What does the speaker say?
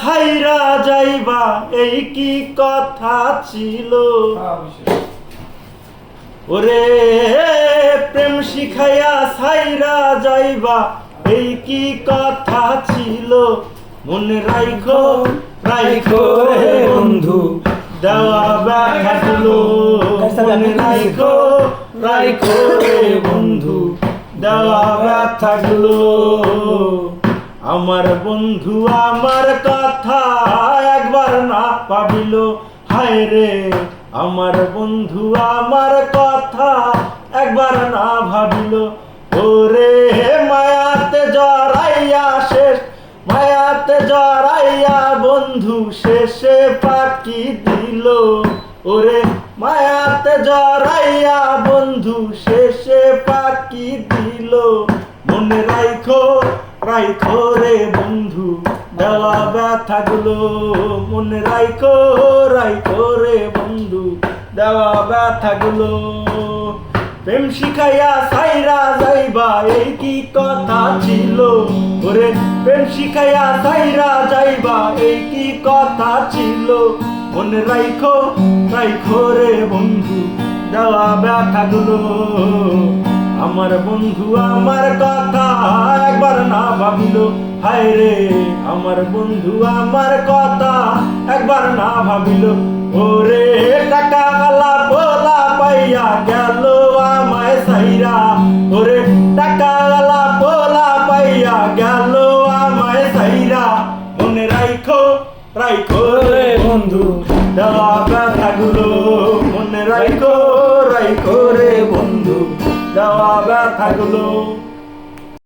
ছাইরা যাইবা এই কি কথা ছিল ওরে প্রেম শিখাইয়া ছাইরা যাইবা এই কি কথা ছিল মনে রাইখো রাইখো রে বন্ধু দেওয়া ব্যথাগুলো মনে রাইখো রাইখো রে বন্ধু দেওয়া ব্যথাগুলো আমার বন্ধু আমার কথা একবার না ভাবিল হায় রে আমার বন্ধু আমার কথা একবার না ভাবিল ওরে মায়াতে জড়াইয়া শেষ মায়াতে জড়াইয়া বন্ধু শেষে পাকি দিল ওরে মায়াতে জড়াইয়া বন্ধু শেষে পাকি দিল মনে রাইখো রাইখো রে বন্ধু দেওয়া ব্যথাগুলো মনে রাইখো রাইখো রে বন্ধু দেওয়া ব্যথাগুলো প্রেম শিখাইয়া ছাইরা যাইবা এই কি কথা ছিল ওরে প্রেম শিখাইয়া ছাইরা যাইবা এই কি কথা ছিল মনে রাইখো রাইখো রে বন্ধু দেওয়া ব্যথাগুলো আমার বন্ধু আমার কথা একবার না ভাবিল হায় রে আমার বন্ধু আমার কথা একবার না ভাবিল ওরে টাকা গালা বলা পাইয়া গেল আমায় সাইরা ওরে টাকা গালা বলা পাইয়া গেল আমায় সাইরা মনে রাইখো রাইখো রে বন্ধু দেওয়া ব্যথাগুলো মনে রাইখো রাইখো রে বন্ধু দেওয়া ব্যথাগুলো